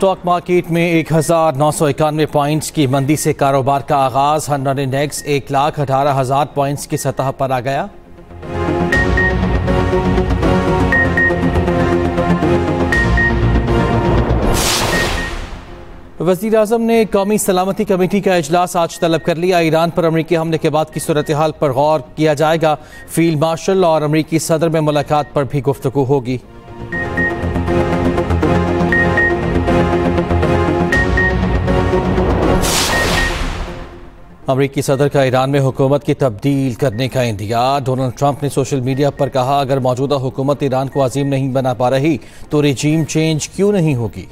Stock market में 1991 points की मंदी से कारोबार का आगाज। हंड्रेड इंडेक्स 1,18,000 पॉइंट्स की सतह पर आ गया। वज़ीर आज़म ने कौमी सलामती कमेटी का इजलास आज तलब कर लिया। ईरान पर अमरीकी हमले के बाद की सूरत हाल पर गौर किया जाएगा। फील्ड मार्शल और अमरीकी सदर में मुलाकात पर भी गुफ्तगू होगी। अमरीकी सदर का ईरान में हुकूमत की तब्दील करने का इंदिया। डोनाल्ड ट्रंप ने सोशल मीडिया पर कहा, अगर मौजूदा हुकूमत ईरान को अजीम नहीं बना पा रही तो रिजीम चेंज क्यों नहीं होगी।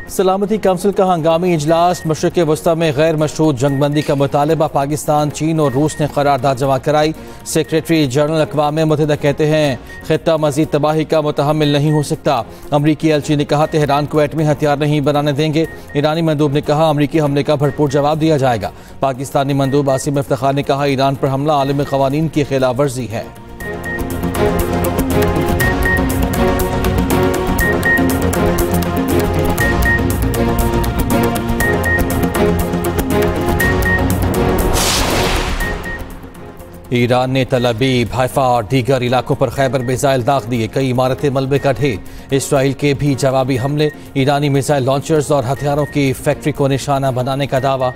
सलामती काउंसिल का हंगामी इजलास। मशरिक़ वस्ता में गैर मशरूत जंगबंदी का मुतालबा। पाकिस्तान, चीन और रूस ने करारदाद जमा कराई। सेक्रेटरी जनरल अक़वाम मुत्तहिदा कहते हैं ख़ित्ता मज़ीद तबाही का मुतहम्मिल नहीं हो सकता। अमरीकी एलची ने कहा, तेहरान को एटमी हथियार नहीं बनाने देंगे। ईरानी मंदूब ने कहा, अमरीकी हमले का भरपूर जवाब दिया जाएगा। पाकिस्तानी मंदूब आसिम इफ्तिखार ने कहा, ईरान पर हमला आलमी क़वानीन की खिलाफ वर्जी है। ईरान ने तल अबीब, हैफा और दीगर इलाकों पर खैबर मिसाइल दाग दिए। कई इमारतें मलबे का ढेर। इसराइल के भी जवाबी हमले। ईरानी मिसाइल लॉन्चर्स और हथियारों की फैक्ट्री को निशाना बनाने का दावा।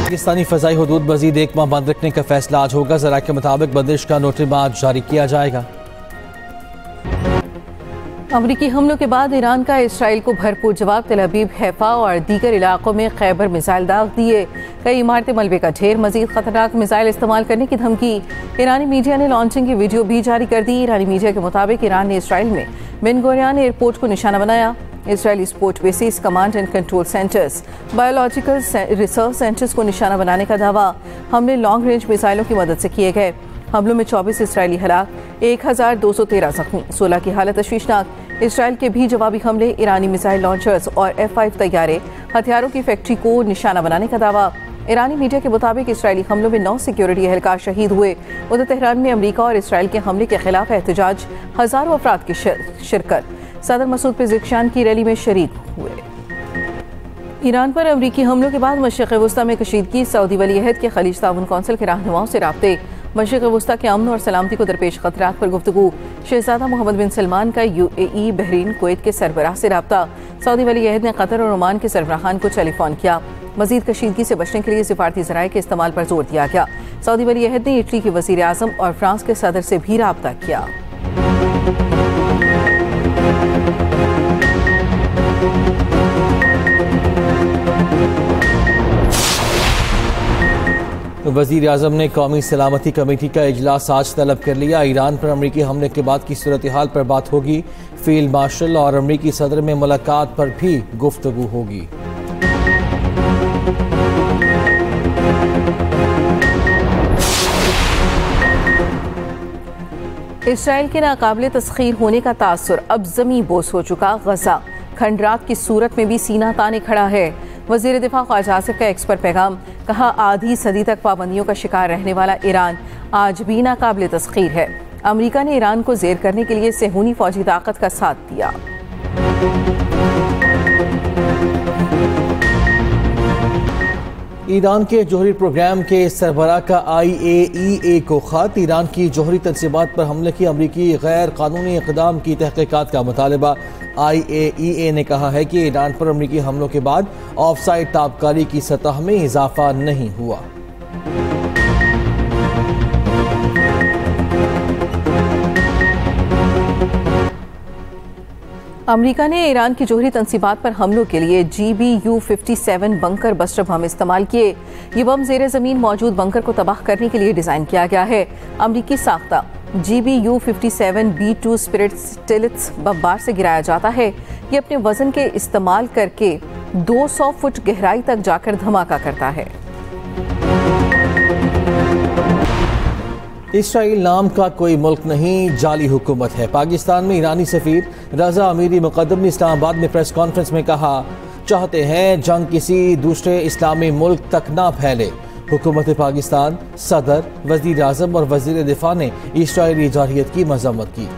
पाकिस्तानी फ़ज़ाई हुदूद मज़ीद एक माह बंद रखने का फैसला आज होगा। ज़रा के मुताबिक बंदिश का नोटिस आज जारी किया जाएगा। अमरीकी हमलों के बाद ईरान का इसराइल को भरपूर जवाब। तल अबीब, हैफा और दीगर इलाकों में खैबर मिसाइल दाग दिए। कई इमारतें मलबे का ढेर। मजीद खतरनाक मिसाइल इस्तेमाल करने की धमकी। ईरानी मीडिया ने लॉन्चिंग की वीडियो भी जारी कर दी। ईरानी मीडिया के मुताबिक ईरान ने इसराइल में बेन गुरियन एयरपोर्ट को निशाना बनाया। Israeli sport basis, command and control centres, biological research centres को निशाना बनाने का दावा। हमले लॉन्ग रेंज मिसाइलों की मदद से किए गए। हमलों में 24 इसराइली हलाक, 1213 जख्मी। 16 की हालत तशवीशनाक। इसराइल के भी जवाबी हमले। ईरानी मिसाइल लॉन्चर्स और F-5 तैयारे, हथियारों की फैक्ट्री को निशाना बनाने का दावा। ईरानी मीडिया के मुताबिक इसराइली हमलों में 9 सिक्योरिटी एहलकार शहीद हुए। उधर तेहरान में अमरीका और इसराइल के हमले के खिलाफ एहतजाज। हजारों अफराद की शिरकत। सदर मसूद पेज़ेश्कियान की रैली में शरीक हुए। ईरान पर अमरीकी हमलों के बाद मशरिक़ वस्ता में कशीदगी। सऊदी वली अहद के खलीज ताउन कौंसिल के रहनुमाओं से राब्ते। मशरिक़ वस्ता के अमन और सलामती को दरपेश खतरात पर गुफ्तगू। शहजादा मोहम्मद बिन सलमान का UAE, बहरीन, कुवैत के सरबराह से राब्ता। सऊदी वली अहद ने कतर और ओमान के सरबराहान को टेलीफोन किया। मजीद कशीदगी से बचने के लिए सिफारती ज़राए के इस्तेमाल पर जोर दिया गया। सऊदी वली अहद ने इटली के वज़ीर आज़म और फ्रांस के सदर से भी राब्ता किया। वज़ीर आज़म ने कौमी सलामती कमेटी का इजलास आज तलब कर लिया। ईरान पर अमरीकी हमले के बाद की सूरत हाल पर बात होगी। फील्ड मार्शल और अमरीकी सदर में मुलाकात पर भी गुफ्तगू होगी। इसराइल के नाकाबिले तस्खीर होने का तासुर अब ज़मीं बोस हो चुका। गजा खंडरात की सूरत में भी सीना ताने खड़ा है। वज़ीर दिफा ख्वाजा आसिफ का एक्स पर पैगाम। कहा, आधी सदी तक पाबंदियों का शिकार रहने वाला ईरान आज भी नाकाबिले तस्खीर है। अमरीका ने ईरान को ज़ेर करने के लिए सेहूनी फौजी ताकत का साथ दिया। ईरान के जौहरी प्रोग्राम के सरबराह का IAEA को खत। ईरान की जौहरी तंसीबात पर हमले की अमरीकी गैर कानूनी इक़दाम की तहक़ीक़ात का मुतालबा। IAEA ने कहा है कि ईरान पर अमरीकी हमलों के बाद ऑफसाइड ताबकारी की सतह में इजाफा नहीं हुआ। अमरीका ने ईरान की जौहरी तंसीबात पर हमलों के लिए GBU-57 बंकर बस्टर बम इस्तेमाल किए। ये बम जेर ज़मीन मौजूद बंकर को तबाह करने के लिए डिज़ाइन किया गया है। अमरीकी साख्ता GBU-57 B-2 स्पिरिट स्टिलिट्स बमबार से गिराया जाता है। ये अपने वजन के इस्तेमाल करके 200 फुट गहराई तक जाकर धमाका करता है। इसराइल नाम का कोई मुल्क नहीं, जाली हुकूमत है। पाकिस्तान में ईरानी सफीर रजा अमीरी मुकद्दम ने इस्लामाबाद में प्रेस कॉन्फ्रेंस में कहा, चाहते हैं जंग किसी दूसरे इस्लामी मुल्क तक ना फैले। हुकूमत पाकिस्तान, सदर, वज़ीर आज़म और वज़ीर दिफा ने इसराइली जारहियत की मज़म्मत की।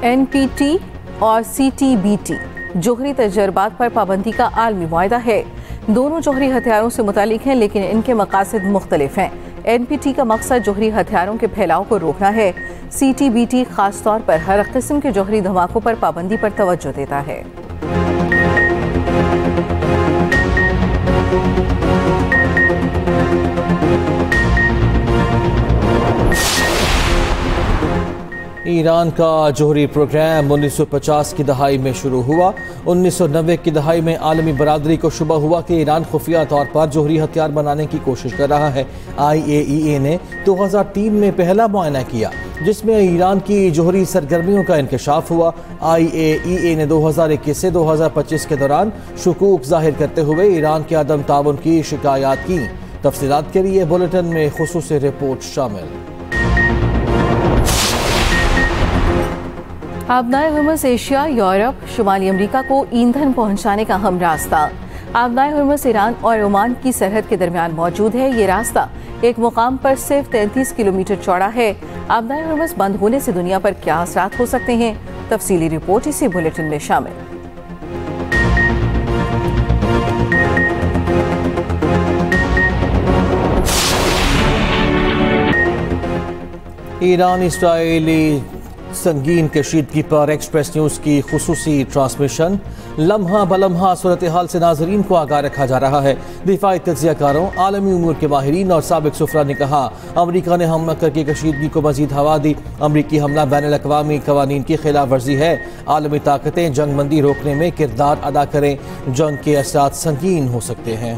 NPT और CTBT जोहरी तजर्बात पर पाबंदी का आलमी मुआहदा है। दोनों जोहरी हथियारों से मुतालिक हैं, लेकिन इनके मकासद मुख्तलिफ हैं। NPT का मकसद जोहरी हथियारों के फैलाव को रोकना है। CTBT खास तौर पर हर किस्म के जोहरी धमाकों पर पाबंदी पर तवज्जो देता है। ईरान का जोहरी प्रोग्राम 1950 की दहाई में शुरू हुआ। 1990 की दहाई में आलमी बरादरी को शुबा हुआ कि ईरान खुफिया तौर पर जोहरी हथियार बनाने की कोशिश कर रहा है। IAEA ने 2003 में पहला मुआयना किया, जिसमें ईरान की जोहरी सरगर्मियों का इंकशाफ हुआ। IAEA ने 2021 से 2025 के दौरान शुकूक जाहिर करते हुए ईरान के अदम ताउन की शिकायत की। तफसीलात के लिए बुलेटिन में खुसूसी रिपोर्ट शामिल। आबनाए हुर्मुज़ एशिया, यूरोप, शुमाली अमरीका को ईंधन पहुंचाने का हम रास्ता। आबनाए हुर्मुज़ ईरान और ओमान की सरहद के दरमियान मौजूद है। ये रास्ता एक मुकाम पर सिर्फ 33 किलोमीटर चौड़ा है। आबनाए हुर्मुज़ बंद होने से दुनिया पर क्या असरात हो सकते हैं, तफसीली रिपोर्ट इसी बुलेटिन में शामिल। ईरान इसराइली संगीन कशीदगी पर एक्सप्रेस न्यूज़ की खुसूसी ट्रांसमिशन। लम्हा बलम्हा सूरत हाल से नाजरीन को आगाह रखा जा रहा है। दिफाई तज्ज़ियाकारों, आलमी उमूर के माहिरीन और साबिक सुफरा ने कहा, अमरीका ने हमला करके कशीदगी को मजीद हवा दी। अमरीकी हमला बैनुल-अक़वामी क़वानीन की खिलाफ वर्जी है। आलमी ताकतें जंगबंदी रोकने में किरदार अदा करें, जंग के असरात संगीन हो सकते हैं।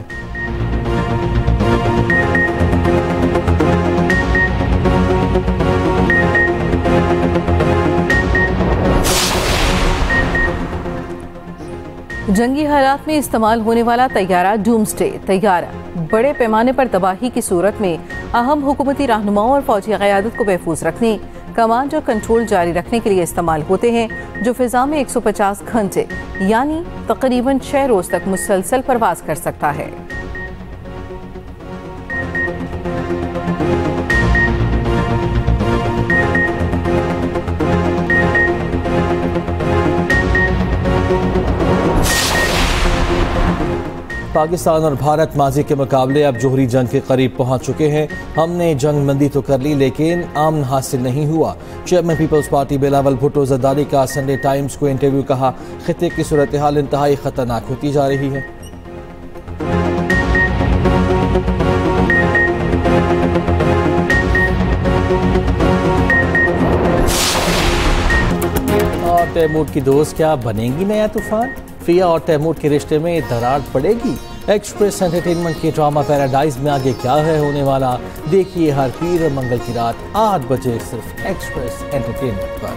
जंगी हालात में इस्तेमाल होने वाला तैयारा डूम्सडे तैयारा बड़े पैमाने पर तबाही की सूरत में अहम हुकूमती रहनुमाओं और फौजी क़यादत को महफूज रखने, कमांड और कंट्रोल जारी रखने के लिए इस्तेमाल होते हैं, जो फ़िज़ा में 150 घंटे यानी तकरीबन 6 रोज़ तक मुसलसल परवाज कर सकता है। पाकिस्तान और भारत माजी के मुकाबले अब जोहरी जंग के करीब पहुंच चुके हैं। हमने जंग बंदी तो कर ली, लेकिन अमन हासिल नहीं हुआ। चेयरमैन पीपल्स पार्टी बिलावल भुट्टो ज़रदारी का संडे टाइम्स को इंटरव्यू कहा, खित्ते की सूरत हाल इंतहाई ख़तरनाक होती जा रही है। और तैमूर की दोस्त क्या बनेगी नया तूफान? फिया और तैमूर के रिश्ते में दरार पड़ेगी? एक्सप्रेस एंटरटेनमेंट के ड्रामा पैराडाइज में आगे क्या है होने वाला, देखिए हर पीर और मंगल की रात 8 बजे सिर्फ एक्सप्रेस एंटरटेनमेंट पर।